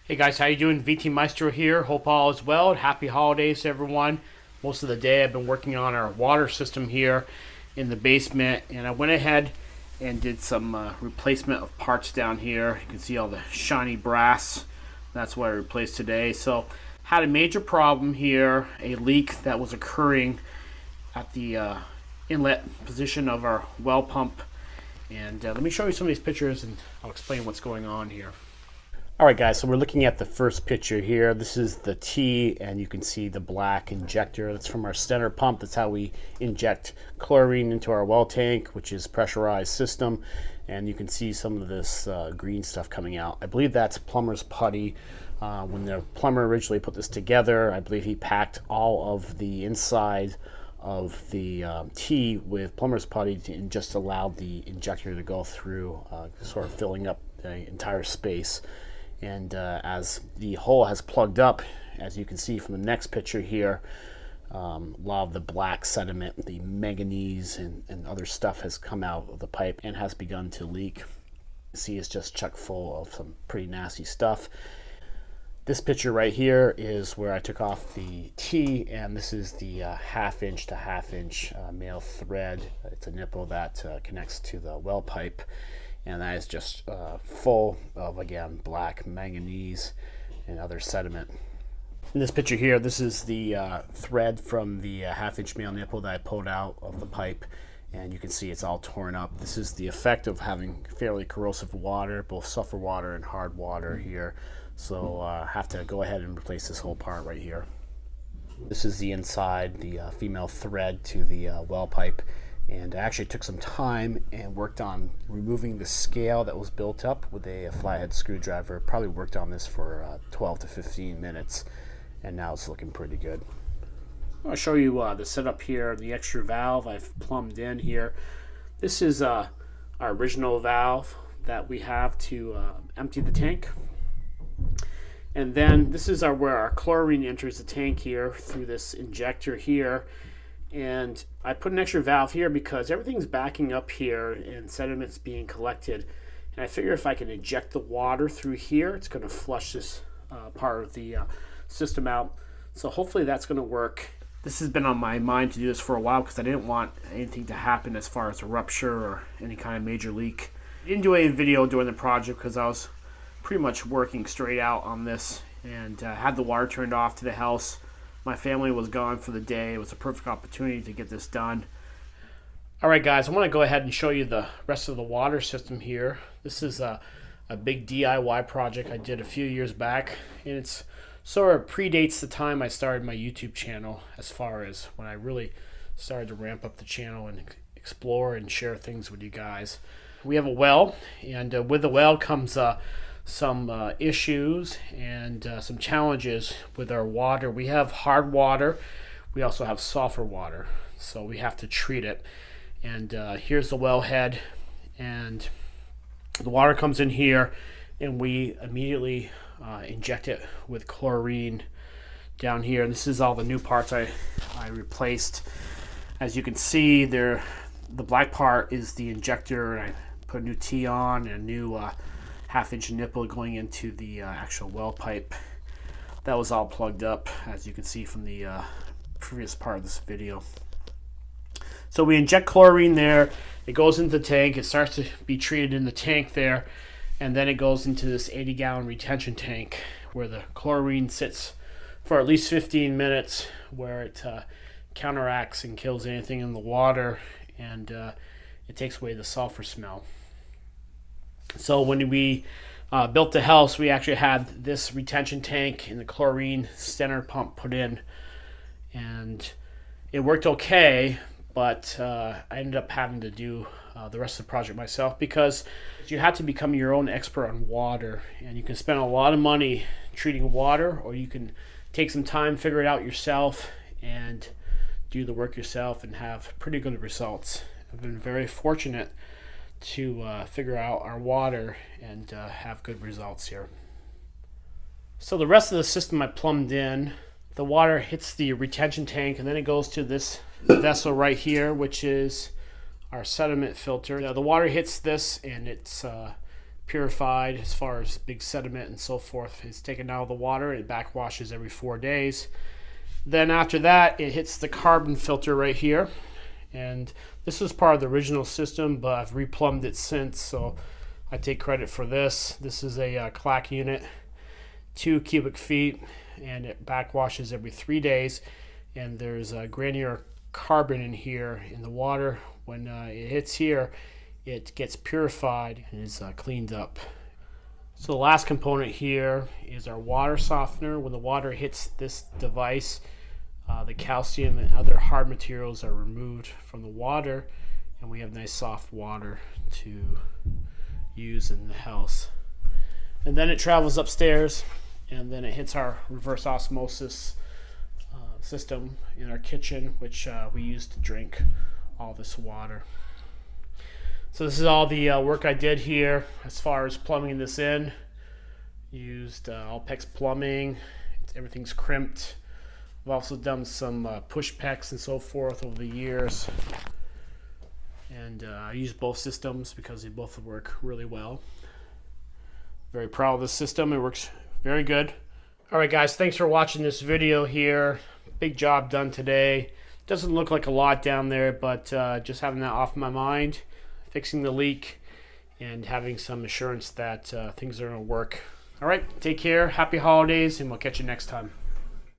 Hey guys, how you doing? VT Maestro here. Hope all is well. Happy holidays to everyone. Most of the day I've been working on our water system here in the basement, and I went ahead and did some replacement of parts down here. You can see all the shiny brass. That's what I replaced today. So had a major problem here, a leak that was occurring at the inlet position of our well pump. And let me show you some of these pictures and I'll explain what's going on here. All right, guys, so we're looking at the first picture here. This is the T, and you can see the black injector. That's from our Stenner pump. That's how we inject chlorine into our well tank, which is pressurized system. And you can see some of this green stuff coming out. I believe that's plumber's putty. When the plumber originally put this together, I believe he packed all of the inside of the T with plumber's putty and just allowed the injector to go through, sort of filling up the entire space. And as the hole has plugged up, as you can see from the next picture here, a lot of the black sediment, the manganese and other stuff has come out of the pipe and has begun to leak. You see it's just chock full of some pretty nasty stuff. This picture right here is where I took off the T, and this is the half-inch to half-inch male thread. It's a nipple that connects to the well pipe. And that is just full of, again, black manganese and other sediment. In this picture here, this is the thread from the half-inch male nipple that I pulled out of the pipe, and you can see it's all torn up. This is the effect of having fairly corrosive water, both sulfur water and hard water here. So I have to go ahead and replace this whole part right here. This is the inside, the female thread to the well pipe. And I actually took some time and worked on removing the scale that was built up with a flathead screwdriver. Probably worked on this for 12 to 15 minutes, and now it's looking pretty good. I'll show you the setup here, the extra valve I've plumbed in here. This is our original valve that we have to empty the tank. And then this is where our chlorine enters the tank here through this injector here. And I put an extra valve here because everything's backing up here and sediment's being collected. And I figure if I can inject the water through here, it's going to flush this part of the system out. So hopefully that's going to work. This has been on my mind to do this for a while because I didn't want anything to happen as far as a rupture or any kind of major leak. I didn't do any video during the project because I was pretty much working straight out on this and had the water turned off to the house. My family was gone for the day. It was a perfect opportunity to get this done. All right, guys, I want to go ahead and show you the rest of the water system here. This is a big DIY project I did a few years back, and it's sort of predates the time I started my YouTube channel as far as when I really started to ramp up the channel and explore and share things with you guys. We have a well, and with the well comes some issues and some challenges with our water. We have hard water. We also have sulfur water, so we have to treat it. And here's the wellhead, and the water comes in here, and we immediately inject it with chlorine down here. And this is all the new parts I replaced. As you can see, the black part is the injector, and I put a new T on and a new half-inch nipple going into the actual well pipe. That was all plugged up, as you can see from the previous part of this video. So we inject chlorine there, it goes into the tank, it starts to be treated in the tank there, and then it goes into this 80-gallon retention tank where the chlorine sits for at least 15 minutes, where it counteracts and kills anything in the water, and it takes away the sulfur smell. So when we built the house, we actually had this retention tank and the chlorine Stenner pump put in, and it worked okay, but I ended up having to do the rest of the project myself because you have to become your own expert on water, and you can spend a lot of money treating water, or you can take some time, figure it out yourself, and do the work yourself and have pretty good results. I've been very fortunate to figure out our water and have good results here. So the rest of the system I plumbed in. The water hits the retention tank, and then it goes to this vessel right here, which is our sediment filter. The water hits this, and it's purified as far as big sediment and so forth is taken out of the water. It backwashes every 4 days. Then after that, it hits the carbon filter right here. And this was part of the original system, but I've replumbed it since, so I take credit for this. This is a clack unit, 2 cubic feet, and it backwashes every 3 days. And there's granular carbon in here in the water. When it hits here, it gets purified and is cleaned up. So the last component here is our water softener. When the water hits this device, the calcium and other hard materials are removed from the water, and we have nice soft water to use in the house. And then it travels upstairs, and then it hits our reverse osmosis system in our kitchen, which we use to drink all this water. So this is all the work I did here as far as plumbing this in. Used Alpex plumbing. Everything's crimped. I've also done some push pecs and so forth over the years. And I use both systems because they both work really well. Very proud of this system. It works very good. Alright guys, thanks for watching this video here. Big job done today. Doesn't look like a lot down there, but just having that off my mind, fixing the leak, and having some assurance that things are going to work. Alright, take care, happy holidays, and we'll catch you next time.